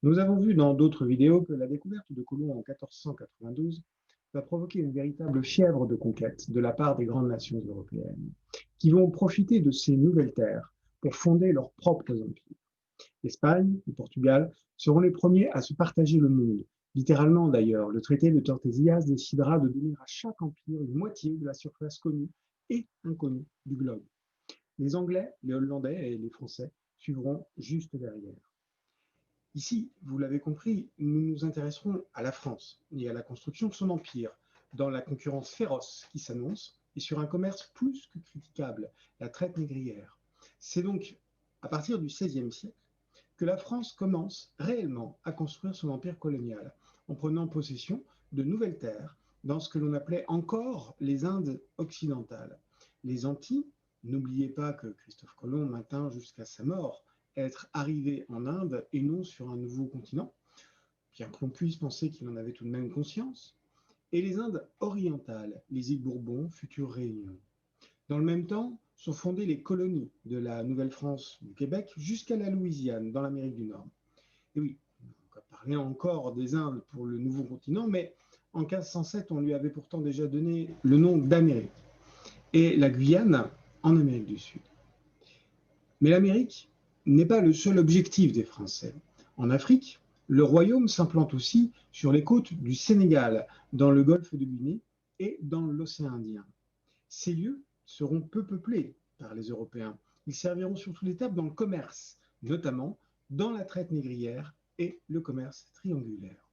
Nous avons vu dans d'autres vidéos que la découverte de Colomb en 1492 va provoquer une véritable fièvre de conquête de la part des grandes nations européennes, qui vont profiter de ces nouvelles terres pour fonder leurs propres empires. L'Espagne, le Portugal seront les premiers à se partager le monde. Littéralement d'ailleurs, le traité de Tordesillas décidera de donner à chaque empire une moitié de la surface connue et inconnue du globe. Les Anglais, les Hollandais et les Français suivront juste derrière. Ici, vous l'avez compris, nous nous intéresserons à la France et à la construction de son empire, dans la concurrence féroce qui s'annonce et sur un commerce plus que critiquable, la traite négrière. C'est donc à partir du XVIe siècle que la France commence réellement à construire son empire colonial, en prenant possession de nouvelles terres dans ce que l'on appelait encore les Indes occidentales. Les Antilles, n'oubliez pas que Christophe Colomb maintint jusqu'à sa mort être arrivé en Inde et non sur un nouveau continent, bien qu'on puisse penser qu'il en avait tout de même conscience, et les Indes orientales, les îles Bourbon, future Réunion. Dans le même temps, sont fondées les colonies de la Nouvelle-France du Québec jusqu'à la Louisiane, dans l'Amérique du Nord. Et oui, on va parler encore des Indes pour le nouveau continent, mais en 1507, on lui avait pourtant déjà donné le nom d'Amérique, et la Guyane en Amérique du Sud. Mais l'Amérique n'est pas le seul objectif des Français. En Afrique, le royaume s'implante aussi sur les côtes du Sénégal, dans le golfe de Guinée et dans l'océan Indien. Ces lieux seront peu peuplés par les Européens. Ils serviront surtout d'étape dans le commerce, notamment dans la traite négrière et le commerce triangulaire.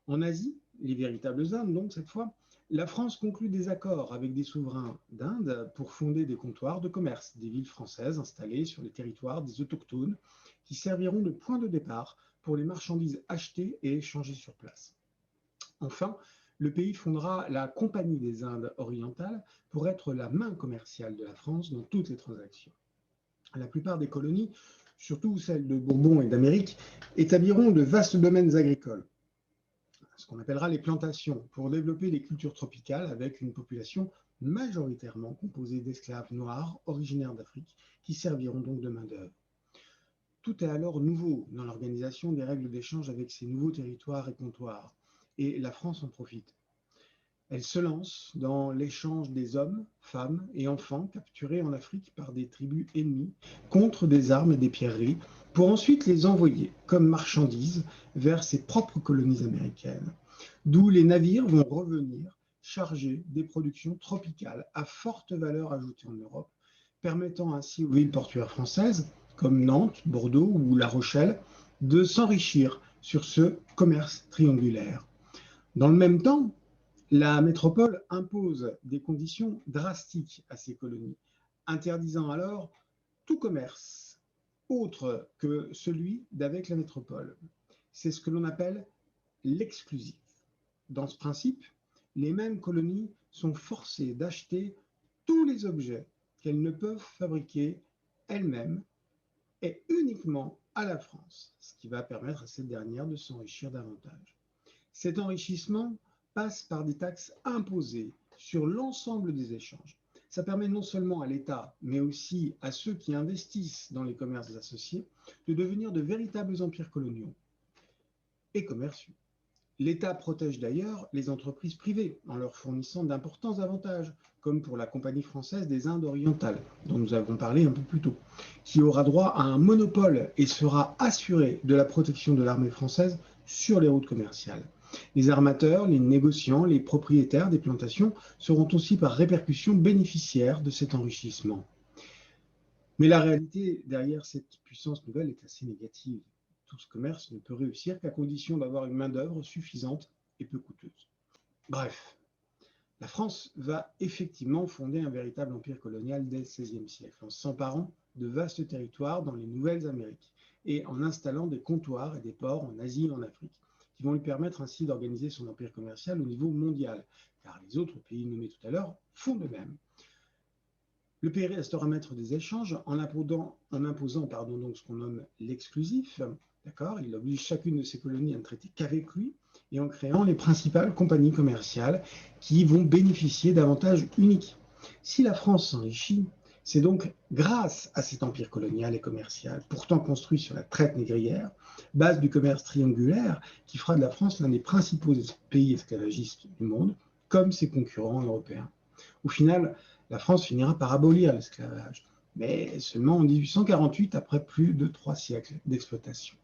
En Asie, les véritables Indes, donc cette fois, la France conclut des accords avec des souverains d'Inde pour fonder des comptoirs de commerce, des villes françaises installées sur les territoires des autochtones qui serviront de point de départ pour les marchandises achetées et échangées sur place. Enfin, le pays fondera la Compagnie des Indes orientales pour être la main commerciale de la France dans toutes les transactions. La plupart des colonies, surtout celles de Bourbon et d'Amérique, établiront de vastes domaines agricoles, ce qu'on appellera les plantations, pour développer les cultures tropicales avec une population majoritairement composée d'esclaves noirs originaires d'Afrique qui serviront donc de main-d'œuvre. Tout est alors nouveau dans l'organisation des règles d'échange avec ces nouveaux territoires et comptoirs, et la France en profite. Elle se lance dans l'échange des hommes, femmes et enfants capturés en Afrique par des tribus ennemies contre des armes et des pierreries, pour ensuite les envoyer comme marchandises vers ses propres colonies américaines, d'où les navires vont revenir chargés des productions tropicales à forte valeur ajoutée en Europe, permettant ainsi aux villes portuaires françaises, comme Nantes, Bordeaux ou La Rochelle, de s'enrichir sur ce commerce triangulaire. Dans le même temps, la métropole impose des conditions drastiques à ces colonies, interdisant alors tout commerce autre que celui d'avec la métropole. C'est ce que l'on appelle l'exclusif. Dans ce principe, les mêmes colonies sont forcées d'acheter tous les objets qu'elles ne peuvent fabriquer elles-mêmes et uniquement à la France, ce qui va permettre à cette dernière de s'enrichir davantage. Cet enrichissement passe par des taxes imposées sur l'ensemble des échanges. Ça permet non seulement à l'État, mais aussi à ceux qui investissent dans les commerces associés, de devenir de véritables empires coloniaux et commerciaux. L'État protège d'ailleurs les entreprises privées en leur fournissant d'importants avantages, comme pour la Compagnie française des Indes orientales, dont nous avons parlé un peu plus tôt, qui aura droit à un monopole et sera assuré de la protection de l'armée française sur les routes commerciales. Les armateurs, les négociants, les propriétaires des plantations seront aussi par répercussion bénéficiaires de cet enrichissement. Mais la réalité derrière cette puissance nouvelle est assez négative. Tout ce commerce ne peut réussir qu'à condition d'avoir une main-d'œuvre suffisante et peu coûteuse. Bref, la France va effectivement fonder un véritable empire colonial dès le XVIe siècle, en s'emparant de vastes territoires dans les Nouvelles Amériques et en installant des comptoirs et des ports en Asie et en Afrique, qui vont lui permettre ainsi d'organiser son empire commercial au niveau mondial, car les autres pays nommés tout à l'heure font de même. Le pays restera maître des échanges en imposant donc ce qu'on nomme l'exclusif. D'accord. Il oblige chacune de ses colonies à ne traiter qu'avec lui et en créant les principales compagnies commerciales qui vont bénéficier d'avantages uniques. Si la France s'enrichit, C'est donc grâce à cet empire colonial et commercial, pourtant construit sur la traite négrière, base du commerce triangulaire, qui fera de la France l'un des principaux pays esclavagistes du monde, comme ses concurrents européens. Au final, la France finira par abolir l'esclavage, mais seulement en 1848, après plus de 3 siècles d'exploitation.